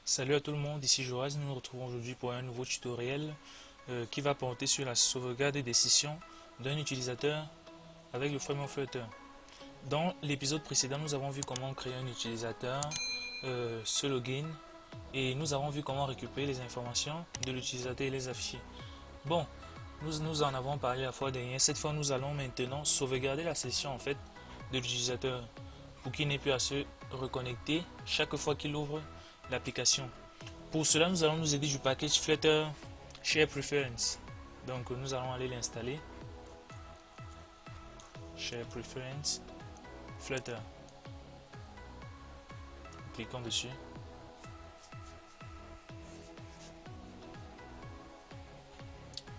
Salut à tout le monde, ici Joaz. Nous nous retrouvons aujourd'hui pour un nouveau tutoriel qui va porter sur la sauvegarde des sessions d'un utilisateur avec le framework Flutter. Dans l'épisode précédent, nous avons vu comment créer un utilisateur, ce login, et nous avons vu comment récupérer les informations de l'utilisateur et les afficher. Bon, nous en avons parlé la fois dernière. Cette fois, nous allons maintenant sauvegarder la session en fait de l'utilisateur pour qu'il n'ait plus à se reconnecter chaque fois qu'il ouvre l'application. Pour cela, nous allons nous aider du package Flutter Share Preference. Donc, nous allons aller l'installer. Share Preference Flutter. Cliquons dessus.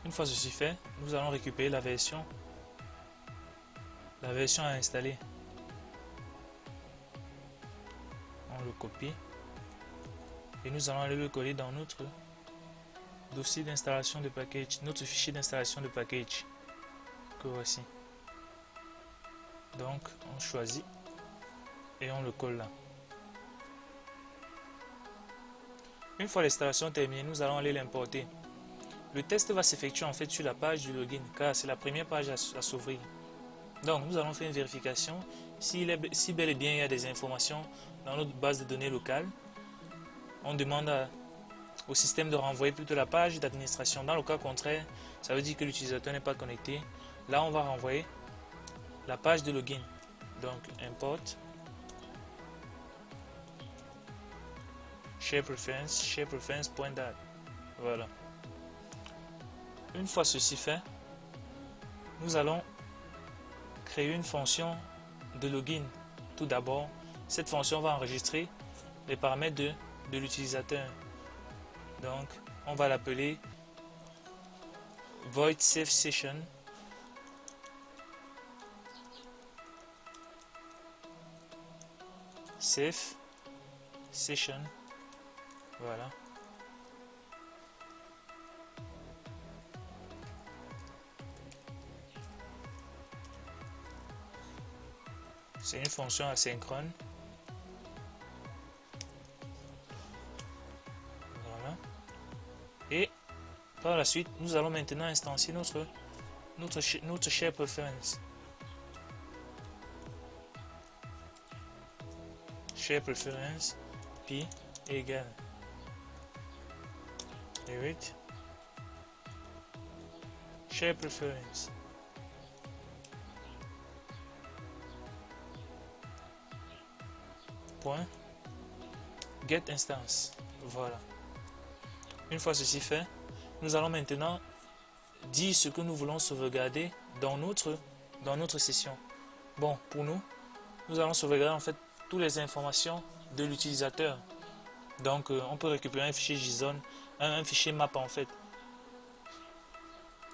Une fois ceci fait, nous allons récupérer la version à installer. On le copie et nous allons aller le coller dans notre dossier d'installation de package, notre fichier d'installation de package que voici. Donc on choisit et on le colle là. Une fois l'installation terminée, nous allons aller l'importer. Le test va s'effectuer en fait sur la page du login car c'est la première page à s'ouvrir. Donc nous allons faire une vérification si bel et bien il y a des informations dans notre base de données locale. On demande au système de renvoyer plutôt la page d'administration. Dans le cas contraire, ça veut dire que l'utilisateur n'est pas connecté. Là, on va renvoyer la page de login. Donc, import share preference.dat. Voilà. Une fois ceci fait, nous allons créer une fonction de login. Tout d'abord, cette fonction va enregistrer les paramètres de l'utilisateur. Donc, on va l'appeler void save session. Save session. Voilà. C'est une fonction asynchrone. Voilà. Et par la suite, nous allons maintenant instancier notre share preference. Share preference p égale 8 share preference. Point get instance. Voilà. Une fois ceci fait, nous allons maintenant dire ce que nous voulons sauvegarder dans notre session. Bon, pour nous allons sauvegarder en fait toutes les informations de l'utilisateur. Donc, on peut récupérer un fichier JSON, un fichier map en fait.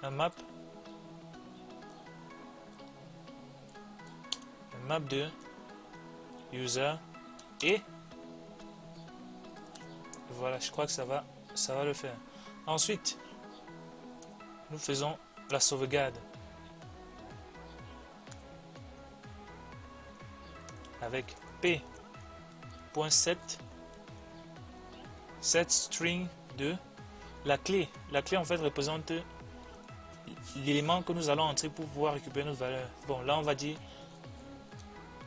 Un map de user et voilà, je crois que ça va le faire. Ensuite, nous faisons la sauvegarde avec p.set set string de la clé. La clé en fait représente l'élément que nous allons entrer pour pouvoir récupérer notre valeur. Bon, là on va dire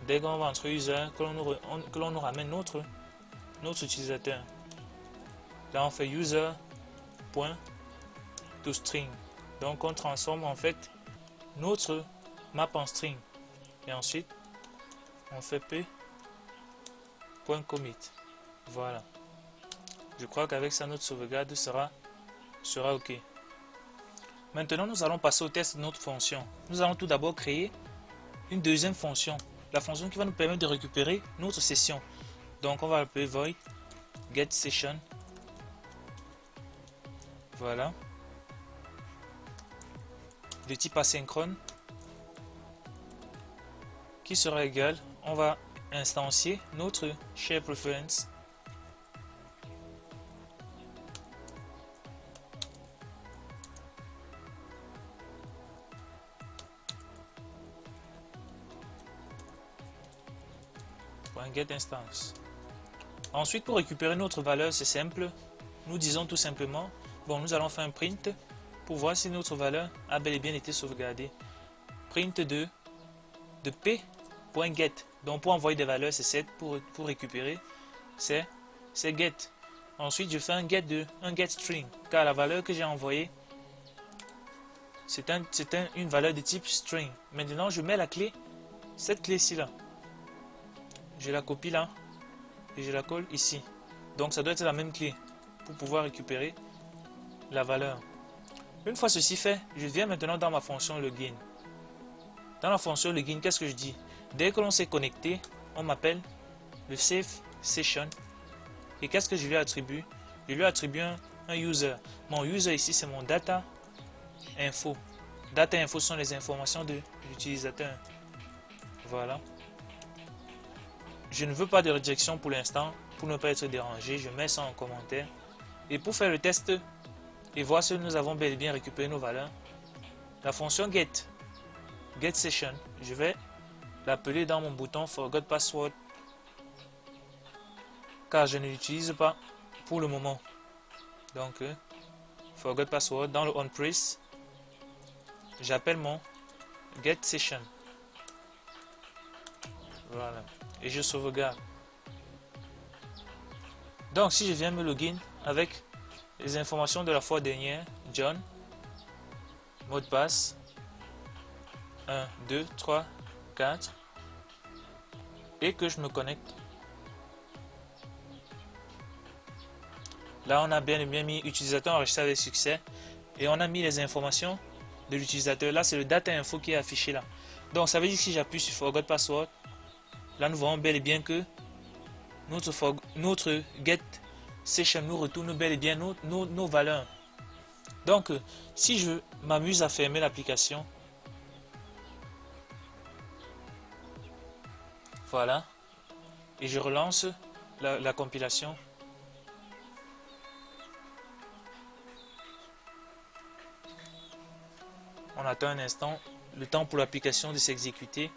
dès qu'on va entrer user que l'on nous ramène notre utilisateur. Là on fait user.toString. Donc on transforme en fait notre map en string. Et ensuite on fait p.commit. Voilà. Je crois qu'avec ça notre sauvegarde sera ok. Maintenant nous allons passer au test de notre fonction. Nous allons tout d'abord créer une deuxième fonction. La fonction qui va nous permettre de récupérer notre session. Donc on va l'appeler void get session. Voilà. De type asynchrone. Qui sera égal. On va instancier notre share preference. Get instance. Ensuite, pour récupérer notre valeur, c'est simple. Nous disons tout simplement, bon, nous allons faire un print pour voir si notre valeur a bel et bien été sauvegardée. Print de p.get. Donc pour envoyer des valeurs, c'est 7. Pour récupérer, c'est get. Ensuite, je fais un get string, car la valeur que j'ai envoyée, c'est une valeur de type string. Maintenant, je mets la clé, cette clé-ci là. Je la copie là et je la colle ici. Donc ça doit être la même clé pour pouvoir récupérer la valeur. Une fois ceci fait, je viens maintenant dans ma fonction login. Dans la fonction login, qu'est-ce que je dis? Dès que l'on s'est connecté, on m'appelle le save session. Et qu'est-ce que je lui attribue? Je lui attribue un user. Mon user ici, c'est mon data info. Data info sont les informations de l'utilisateur. Voilà. Je ne veux pas de rejection pour l'instant. Pour ne pas être dérangé, je mets ça en commentaire. Et pour faire le test et voir si nous avons bel et bien récupéré nos valeurs, la fonction get session, je vais l'appeler dans mon bouton forgot password, car je ne l'utilise pas pour le moment. Donc forgot password dans le onPress, j'appelle mon get session. Voilà, et je sauvegarde. Donc si je viens me login avec les informations de la fois dernière, John, mot de passe 1, 2, 3, 4, et que je me connecte. Là, on a bien et bien mis utilisateur enregistré avec succès et on a mis les informations de l'utilisateur. Là, c'est le data info qui est affiché là. Donc, ça veut dire que si j'appuie sur forgot password, là, nous voyons bel et bien que notre get session nous retourne bel et bien nos valeurs. Donc, si je m'amuse à fermer l'application, voilà, et je relance la compilation. On attend un instant, le temps pour l'application de s'exécuter.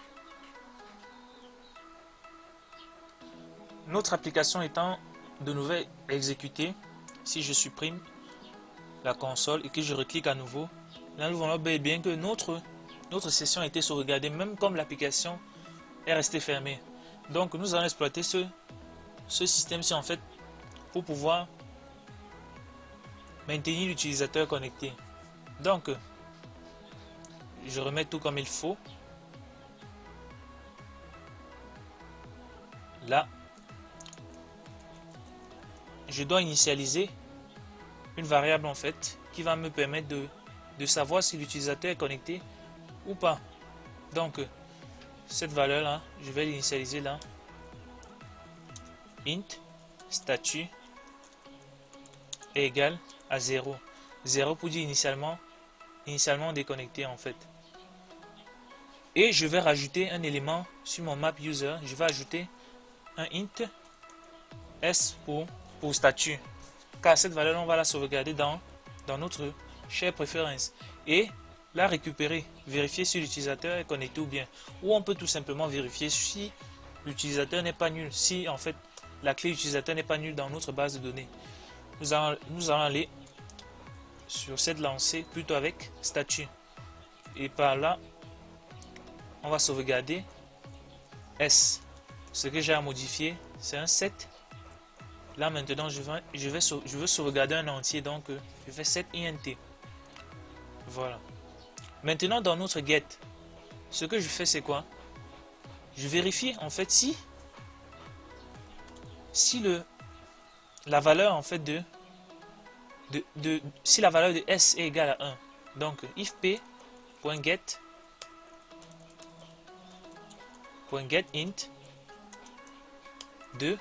Notre application étant de nouveau exécutée, si je supprime la console et que je reclique à nouveau, là nous voyons bien que notre session a été sauvegardée, même comme l'application est restée fermée. Donc nous allons exploiter ce système-ci en fait pour pouvoir maintenir l'utilisateur connecté. Donc je remets tout comme il faut. Là, je dois initialiser une variable en fait qui va me permettre de savoir si l'utilisateur est connecté ou pas. Donc cette valeur là, je vais l'initialiser là. Int statut est égal à 0. 0 pour dire initialement déconnecté en fait. Et je vais rajouter un élément sur mon map user. Je vais ajouter un int s pour statut, car cette valeur on va la sauvegarder dans notre share préférence et la récupérer, vérifier si l'utilisateur est connecté ou bien, ou on peut tout simplement vérifier si l'utilisateur n'est pas nul, si en fait la clé utilisateur n'est pas nulle dans notre base de données. Nous allons aller sur cette lancée plutôt avec statut, et par là on va sauvegarder S. Ce que j'ai à modifier, c'est un 7. Là maintenant, je veux sauvegarder un entier, donc je fais set int. Voilà. Maintenant, dans notre get, ce que je fais, c'est quoi? Je vérifie en fait si la valeur en fait si la valeur de S est égale à 1. Donc if p.get int 2,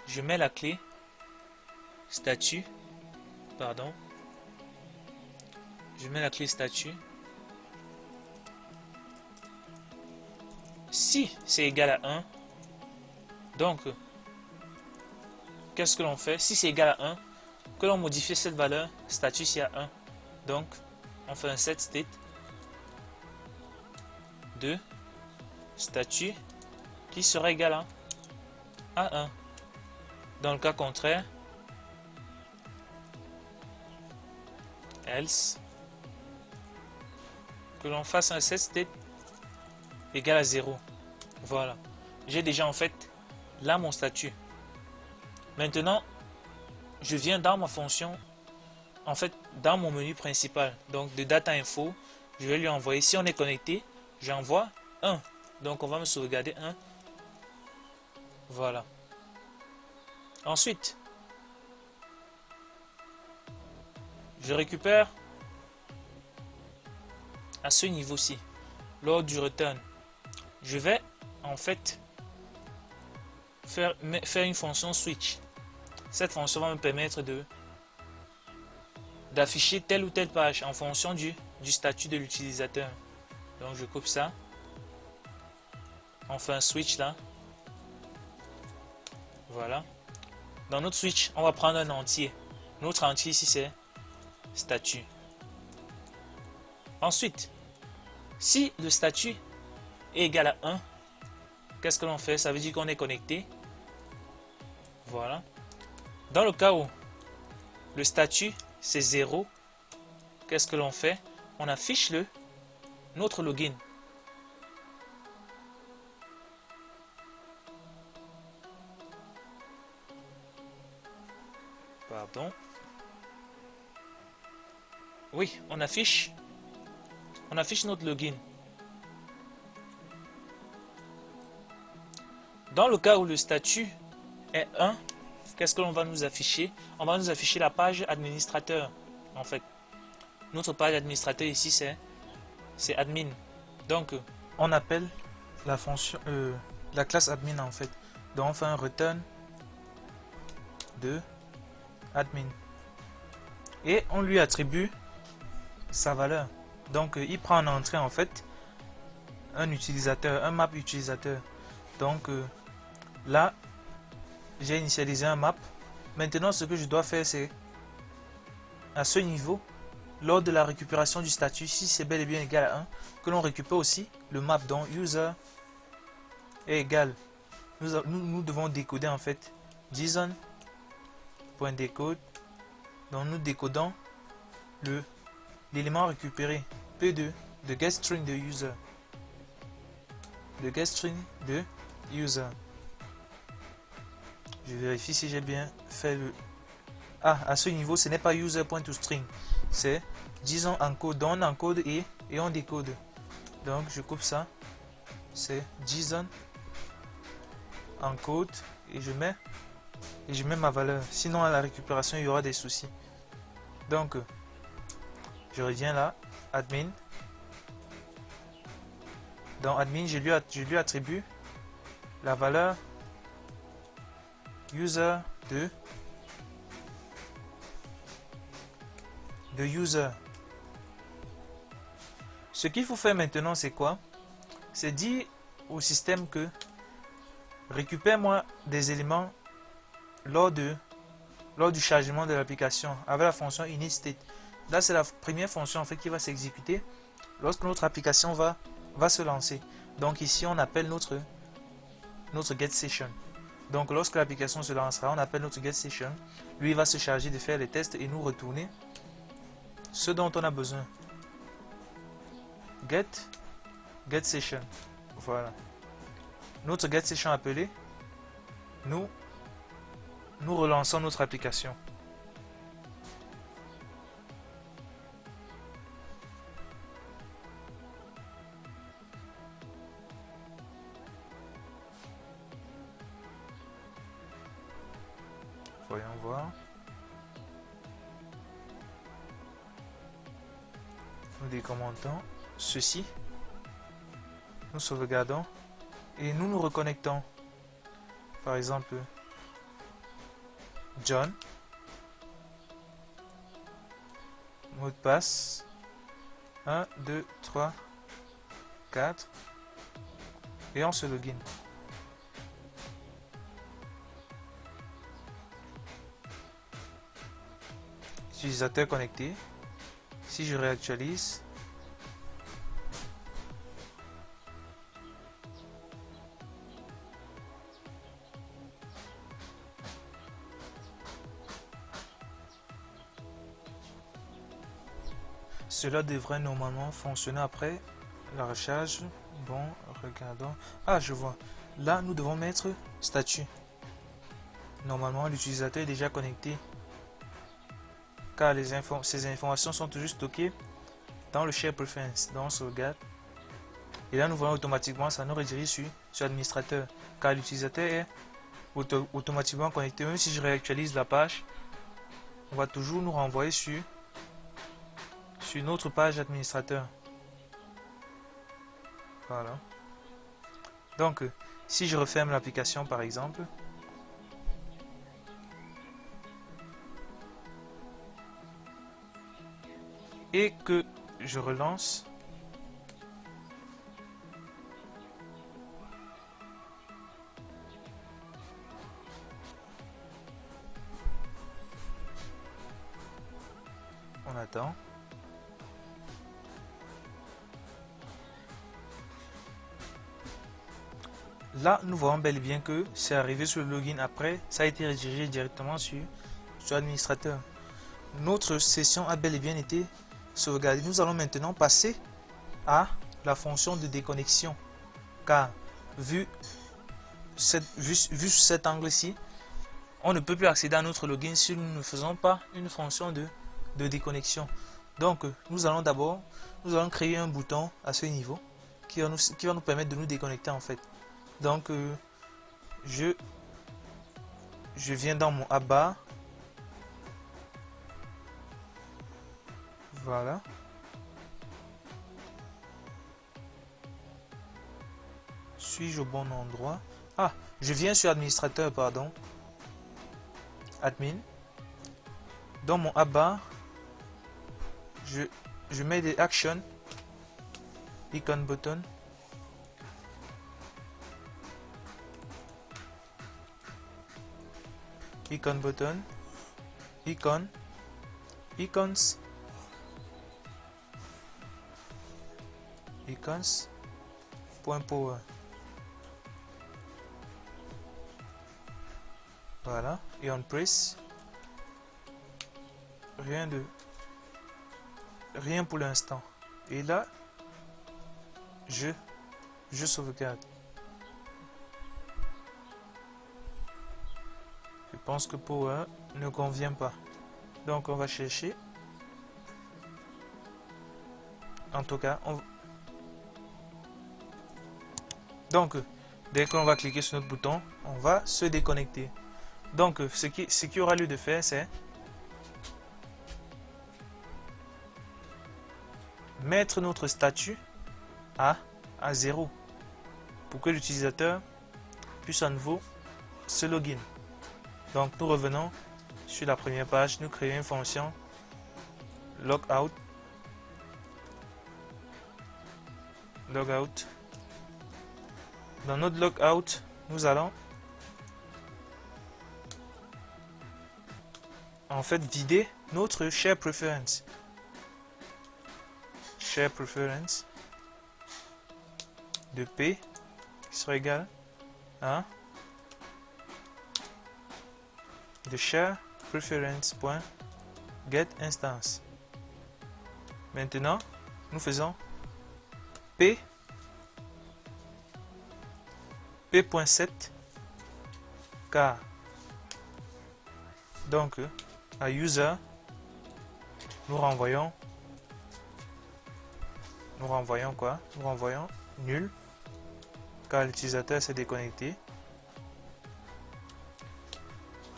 je mets la clé statut, pardon, je mets la clé statut. Si c'est égal à 1, donc qu'est-ce que l'on fait? Si c'est égal à 1, que l'on modifie cette valeur statut ici à 1. Donc on fait un set state de statut qui sera égal à 1. Dans le cas contraire, else, que l'on fasse un set state égal à 0. Voilà. J'ai déjà en fait là mon statut. Maintenant, je viens dans ma fonction, en fait, dans mon menu principal. Donc, de data info, je vais lui envoyer. Si on est connecté, j'envoie 1. Donc, on va me sauvegarder 1. Voilà. Ensuite, je récupère à ce niveau-ci, lors du return. Je vais en fait faire une fonction switch. Cette fonction va me permettre d'afficher telle ou telle page en fonction du statut de l'utilisateur. Donc je coupe ça. On fait un switch là. Voilà. Dans notre switch, on va prendre un entier. Notre entier ici c'est statut. Ensuite, si le statut est égal à 1, qu'est-ce que l'on fait? Ça veut dire qu'on est connecté. Voilà. Dans le cas où le statut c'est 0, qu'est-ce que l'on fait? On affiche notre login. Pardon. Oui, on affiche notre login. Dans le cas où le statut est 1, qu'est-ce que l'on va nous afficher? On va nous afficher la page administrateur. En fait, notre page administrateur ici c'est admin. Donc, on appelle la fonction, la classe admin en fait. Donc, on fait un return de admin et on lui attribue sa valeur. Donc, il prend en entrée en fait un utilisateur, un map utilisateur. Donc, là, j'ai initialisé un map. Maintenant, ce que je dois faire, c'est à ce niveau, lors de la récupération du statut, si c'est bel et bien égal à 1, que l'on récupère aussi le map dont user est égal. Nous devons décoder en fait JSON.decode. Donc nous décodons l'élément récupéré P2 de getString de user. De getString de user. Je vérifie si j'ai bien fait le... Ah, à ce niveau, ce n'est pas user.toString. C'est JSON encode. Donc on encode et on décode. Donc je coupe ça. C'est JSON encode et je mets ma valeur. Sinon à la récupération, il y aura des soucis. Donc je reviens là, admin. Dans admin, je lui attribue la valeur user de user. Ce qu'il faut faire maintenant, c'est quoi? C'est dire au système que récupère-moi des éléments lors du chargement de l'application avec la fonction initState. Là, c'est la première fonction en fait qui va s'exécuter lorsque notre application va se lancer. Donc ici, on appelle notre getSession. Donc lorsque l'application se lancera, on appelle notre getSession. Lui, il va se charger de faire les tests et nous retourner ce dont on a besoin. getSession. Voilà. Notre getSession appelé, nous relançons notre application. Voyons voir. Nous décommentons ceci. Nous sauvegardons et nous nous reconnectons. Par exemple, John, mot de passe 1, 2, 3, 4 et on se login. Utilisateur connecté. Si je réactualise, Cela devrait normalement fonctionner après la recharge. Bon, regardons. Ah, je vois. Là, nous devons mettre statut. Normalement, l'utilisateur est déjà connecté, car ces informations sont toujours stockées dans le Share Preference, dans sauvegarde. Et là, nous voyons automatiquement, ça nous redirige sur administrateur, car l'utilisateur est automatiquement connecté. Même si je réactualise la page, on va toujours nous renvoyer sur notre page administrateur. Voilà. Donc, si je referme l'application par exemple, et que je relance, on attend. Là, nous voyons bel et bien que c'est arrivé sur le login. Après, ça a été redirigé directement sur l'administrateur. Notre session a bel et bien été sauvegardée. Nous allons maintenant passer à la fonction de déconnexion. Car, vu cet angle-ci, on ne peut plus accéder à notre login si nous ne faisons pas une fonction de déconnexion. Donc, nous allons d'abord créer un bouton à ce niveau qui va nous permettre de nous déconnecter en fait. Donc, je viens dans mon app-bar. Voilà. Suis-je au bon endroit? Ah, je viens sur administrateur, pardon. Admin. Dans mon app-bar, je mets des actions. Icon button. Icon button. Icon. Icons. Icons. Point power. Voilà. Et on press. Rien pour l'instant. Et là, je sauvegarde. Je pense que Power ne convient pas. Donc on va chercher. En tout cas, donc dès qu'on va cliquer sur notre bouton, on va se déconnecter. Donc ce qui aura lieu de faire, c'est mettre notre statut à 0 pour que l'utilisateur puisse à nouveau se login. Donc nous revenons sur la première page, nous créons une fonction logout. Dans notre logout, nous allons en fait vider notre share preference. Share preference de P qui sera égal à de share preference.get instance. Maintenant, nous faisons P.7 car donc à user nous renvoyons quoi? Nous renvoyons nul car l'utilisateur s'est déconnecté.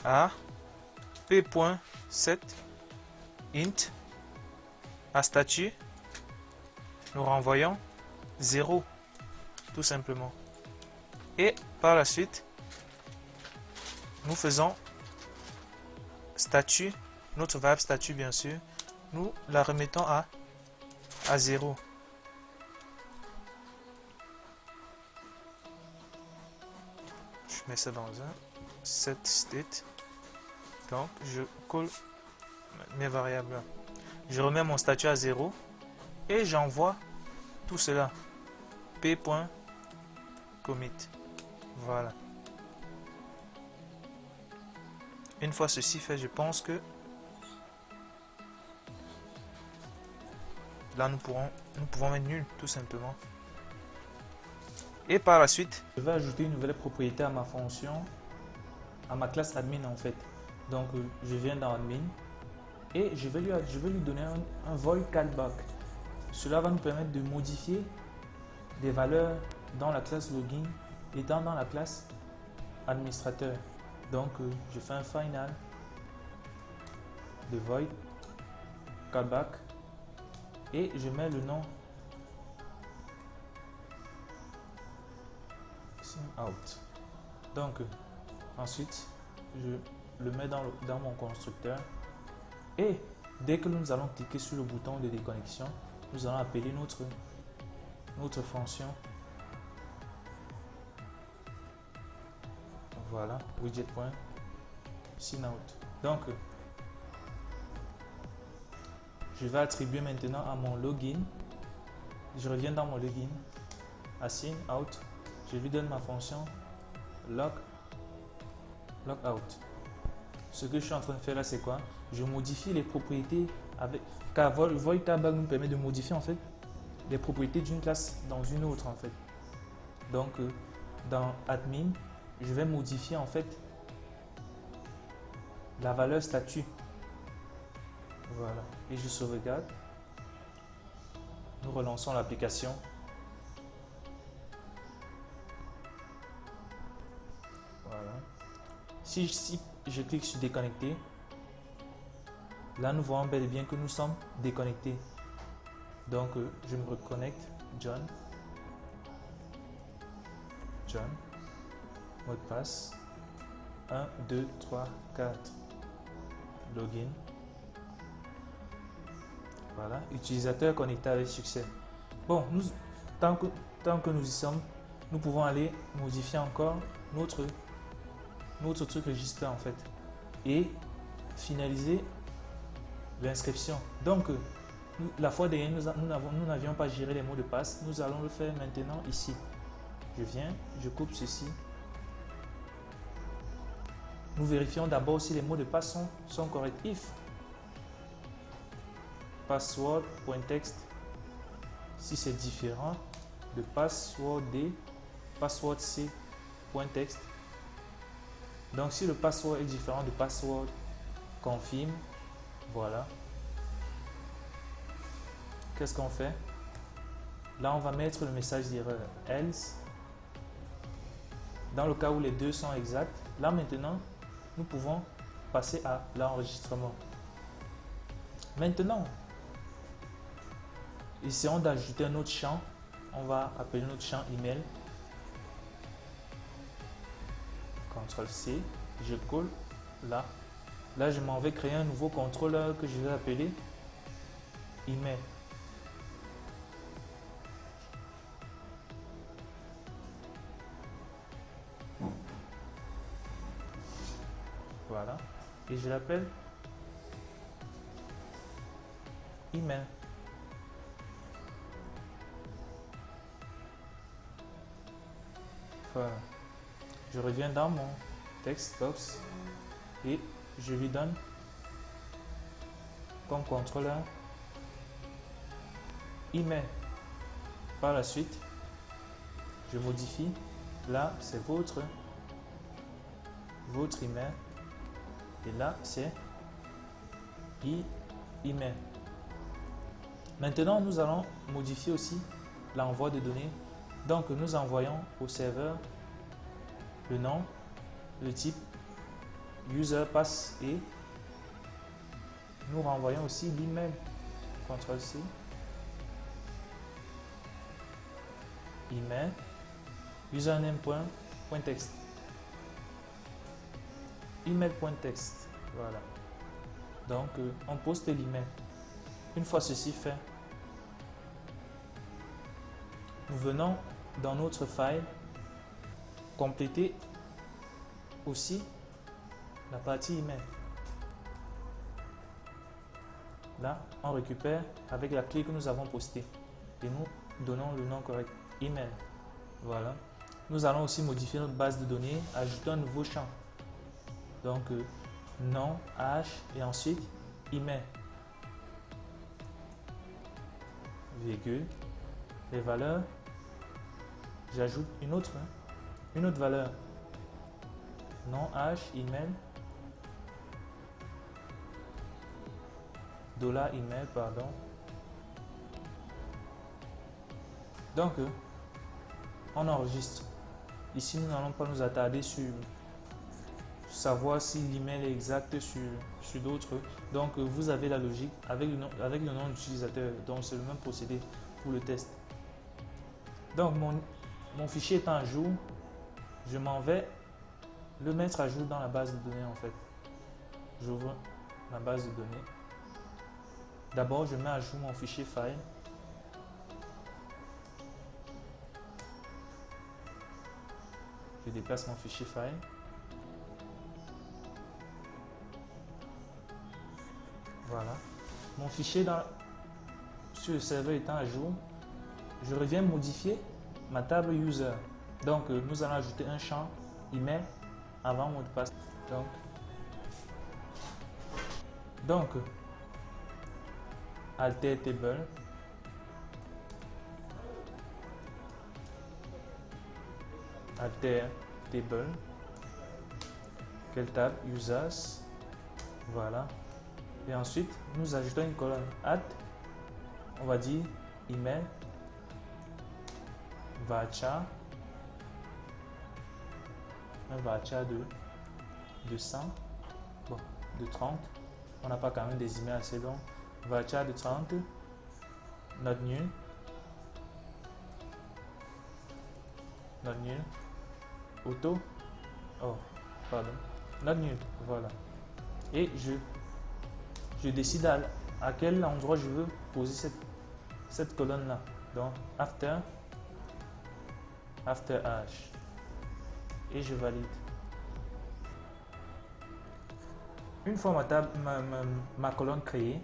À P.7 int à statut nous renvoyons 0 tout simplement. Et par la suite, nous faisons statut, notre variable statut bien sûr, nous la remettons à 0. Je mets ça dans un set state. Donc je colle mes variables. Je remets mon statut à 0 et j'envoie tout cela. P.commit. Voilà. Une fois ceci fait, je pense que Là, nous pouvons mettre nul, tout simplement. Et par la suite, je vais ajouter une nouvelle propriété à ma fonction, à ma classe admin en fait. Donc, je viens dans admin et je vais lui donner un void callback. Cela va nous permettre de modifier des valeurs dans la classe login étant dans la classe administrateur. Donc, je fais un final de void callback et je mets le nom out. Donc, ensuite, je le mets dans mon constructeur et dès que nous allons cliquer sur le bouton de déconnexion, nous allons appeler notre fonction. Voilà, widget.signout. Donc, je vais attribuer maintenant à mon login. Je reviens dans mon login, à signout. Je lui donne ma fonction logout. Ce que je suis en train de faire là, c'est quoi? Je modifie les propriétés avec car void callback nous permet de modifier en fait les propriétés d'une classe dans une autre en fait. Donc dans admin, je vais modifier en fait la valeur statut. Voilà, et je sauvegarde. Nous relançons l'application. Voilà. Si je clique sur déconnecter, là nous voyons bel et bien que nous sommes déconnectés. Donc je me reconnecte. John, mot de passe 1, 2, 3, 4, login. Voilà, utilisateur connecté avec succès. Bon, tant que nous y sommes, nous pouvons aller modifier encore notre truc register en fait et finaliser l'inscription. Donc la fois dernière nous n'avions pas géré les mots de passe, nous allons le faire maintenant ici. Je viens, je coupe ceci. Nous vérifions d'abord si les mots de passe sont corrects. If password.text, si c'est différent de password D, password C.text. Donc si le password est différent de password confirme, voilà. Qu'est-ce qu'on fait? Là on va mettre le message d'erreur else. Dans le cas où les deux sont exacts, là maintenant nous pouvons passer à l'enregistrement. Maintenant, essayons d'ajouter un autre champ. On va appeler notre champ email. CTRL C, je colle là. Là, je m'en vais créer un nouveau contrôleur que je vais appeler email. Voilà. Et je l'appelle email. Voilà. Je reviens dans mon text box et je lui donne comme contrôleur email. Par la suite, je modifie. Là, c'est votre email. Et là, c'est email. Maintenant, nous allons modifier aussi l'envoi de données. Donc, nous envoyons au serveur le nom, le type, user pass et nous renvoyons aussi l'email. CTRL C, email, username.text, email.text. Voilà. Donc, on poste l'email. Une fois ceci fait, nous venons dans notre file compléter aussi la partie email. Là, on récupère avec la clé que nous avons postée et nous donnons le nom correct, email. Voilà. Nous allons aussi modifier notre base de données, ajouter un nouveau champ. Donc, nom, H et ensuite email. virgule, les valeurs, j'ajoute une autre valeur, nom H, email, $email, pardon. Donc, on enregistre. Ici, nous n'allons pas nous attarder sur savoir si l'email est exact sur d'autres. Donc, vous avez la logique avec le nom d'utilisateur. Donc, c'est le même procédé pour le test. Donc, mon fichier étant à jour, je m'en vais le mettre à jour dans la base de données en fait. J'ouvre la base de données. D'abord, je mets à jour mon fichier file. Je déplace mon fichier file. Voilà. Mon fichier sur le serveur étant à jour, je reviens modifier ma table user. Donc, nous allons ajouter un champ email avant mot de passe. Donc alter table, quelle table, users, voilà. Et ensuite, nous ajoutons une colonne add, on va dire email, varchar, un varchar de 100, bon, de 30, on n'a pas quand même des emails assez longs, varchar de 30, not nul, auto, oh, pardon, not nul, voilà. Et je décide à quel endroit je veux poser cette colonne là. Donc after h et je valide. Une fois ma colonne créée,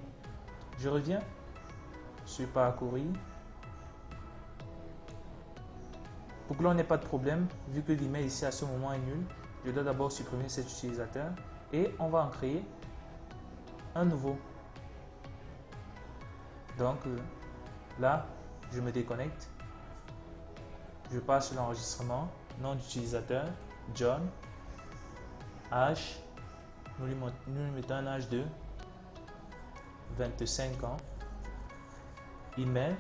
je reviens sur parcourir. Pour que l'on n'ait pas de problème, vu que l'email ici à ce moment est nul, je dois d'abord supprimer cet utilisateur et on va en créer un nouveau. Donc là, je me déconnecte, je passe sur l'enregistrement, nom d'utilisateur, John, âge, nous lui mettons un âge de 25 ans, email,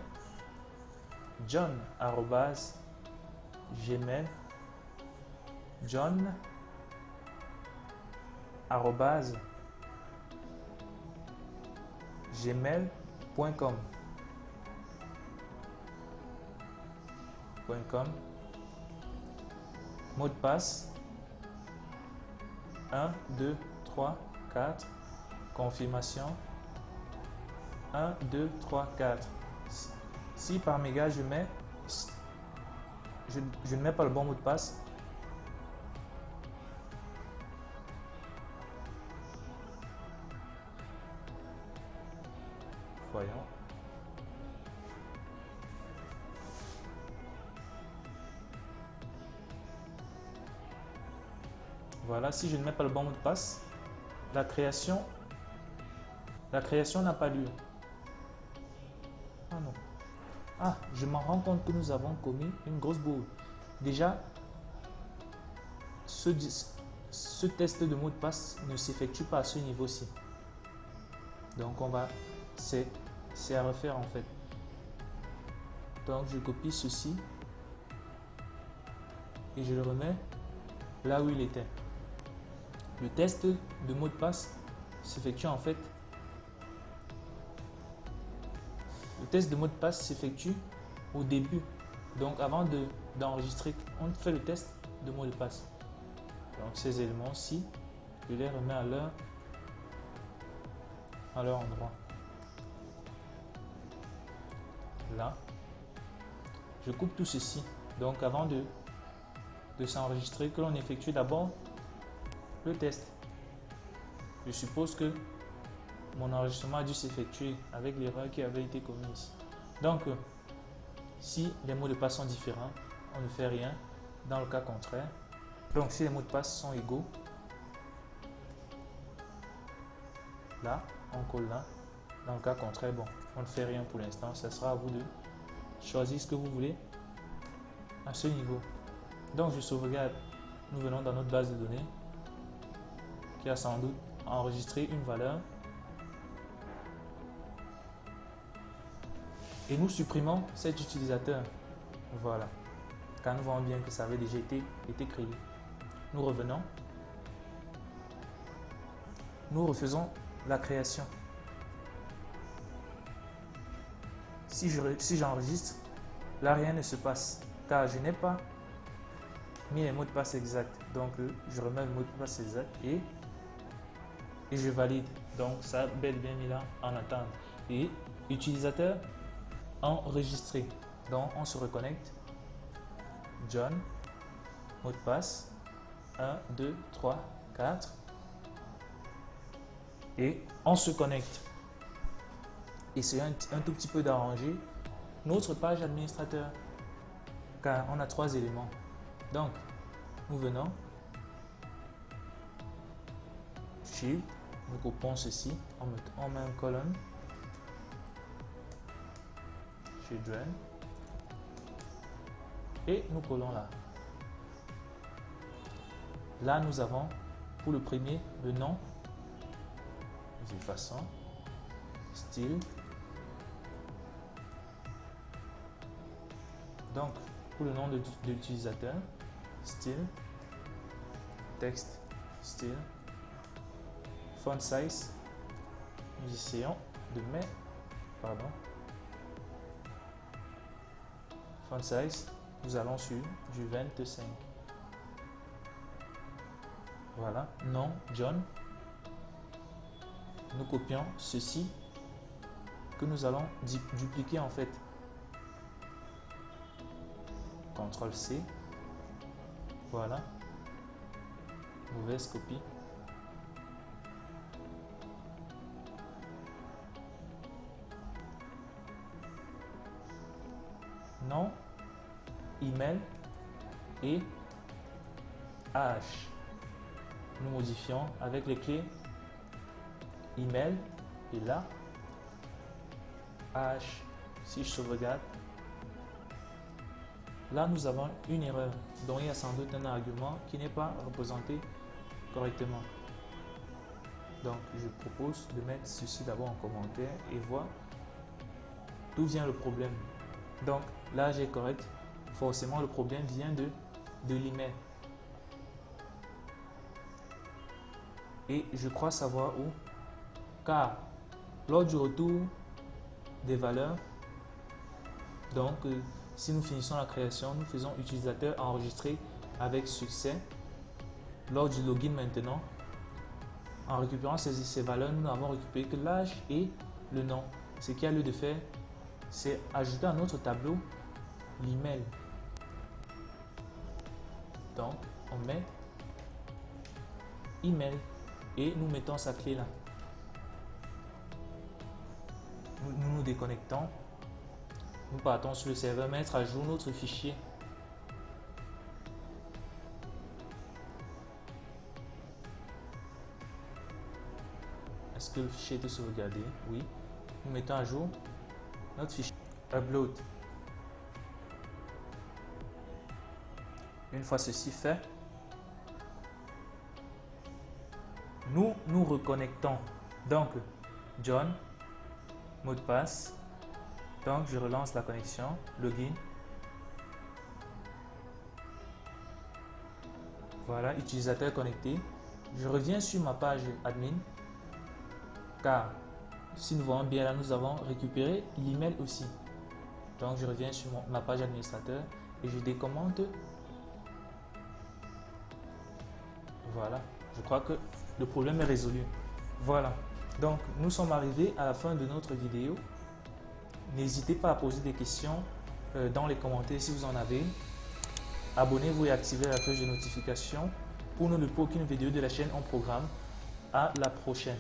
john@gmail, john@gmail.com. Mot de passe 1, 2, 3, 4. Confirmation 1, 2, 3, 4. Si par méga je ne mets pas le bon mot de passe, voyons. Voilà, si je ne mets pas le bon mot de passe, la création n'a pas lieu. Ah non. Ah, je m'en rends compte que nous avons commis une grosse bourde. Déjà, ce test de mot de passe ne s'effectue pas à ce niveau-ci. Donc c'est à refaire en fait. Donc je copie ceci et je le remets là où il était. Le test de mot de passe s'effectue en fait. Le test de mot de passe s'effectue au début. Donc avant d'enregistrer, on fait le test de mot de passe. Donc ces éléments-ci, je les remets à leur endroit. Là, je coupe tout ceci. Donc avant de s'enregistrer, que l'on effectue d'abord le test. Je suppose que mon enregistrement a dû s'effectuer avec l'erreur qui avait été commise. Donc, si les mots de passe sont différents, on ne fait rien. Dans le cas contraire, donc si les mots de passe sont égaux, là, on colle là, Dans le cas contraire, bon, on ne fait rien pour l'instant. Ce sera à vous de choisir ce que vous voulez à ce niveau. Donc, je sauvegarde. Nous venons dans notre base de données qui a sans doute enregistré une valeur. Et nous supprimons cet utilisateur. Voilà. Car nous voyons bien que ça avait déjà été créé. Nous revenons. Nous refaisons la création. Si j'enregistre, là rien ne se passe car je n'ai pas mis les mots de passe exacts. Donc je remets le mot de passe exact et je valide. Donc ça a bel et bien mis là en attente. Et utilisateur enregistré. Donc on se reconnecte. John, mot de passe 1, 2, 3, 4 et on se connecte. Et c'est un tout petit peu d'arranger notre page administrateur car on a 3 éléments. Donc nous venons, Shift, nous coupons ceci, on met une colonne, Children et nous collons là. Là nous avons pour le premier le nom, de façon, style. Donc, pour le nom de l'utilisateur, style, texte, style, font size, nous essayons de mettre, font size, nous allons sur du 25. Voilà, nom, John. Nous copions ceci que nous allons dupliquer en fait. CTRL C. Voilà. Mauvaise copie. Nom, email et H. Nous modifions avec les clés email et là H. Si je sauvegarde, là nous avons une erreur, donc il y a sans doute un argument qui n'est pas représenté correctement. Donc je propose de mettre ceci d'abord en commentaire et voir d'où vient le problème. Donc là j'ai correct, forcément le problème vient de l'email. Et je crois savoir où, car lors du retour des valeurs, donc si nous finissons la création, nous faisons utilisateur enregistré avec succès. Lors du login maintenant, en récupérant ces valeurs, nous n'avons récupéré que l'âge et le nom. Ce qu'il y a lieu de faire, c'est ajouter à notre tableau l'email. Donc, on met email et nous mettons sa clé là. Nous nous déconnectons. Nous partons sur le serveur mettre à jour notre fichier. Est-ce que le fichier est sauvegardé? Oui. Nous mettons à jour notre fichier. Upload. Une fois ceci fait, nous nous reconnectons. Donc, John, mot de passe. Donc, je relance la connexion, login. Voilà, utilisateur connecté. Je reviens sur ma page admin, car si nous voyons bien là, nous avons récupéré l'email aussi. Donc, je reviens sur ma page administrateur et je décommente. Voilà, je crois que le problème est résolu. Voilà, donc nous sommes arrivés à la fin de notre vidéo. N'hésitez pas à poser des questions dans les commentaires si vous en avez. Abonnez-vous et activez la cloche de notification pour ne louper aucune vidéo de la chaîne en programme. À la prochaine.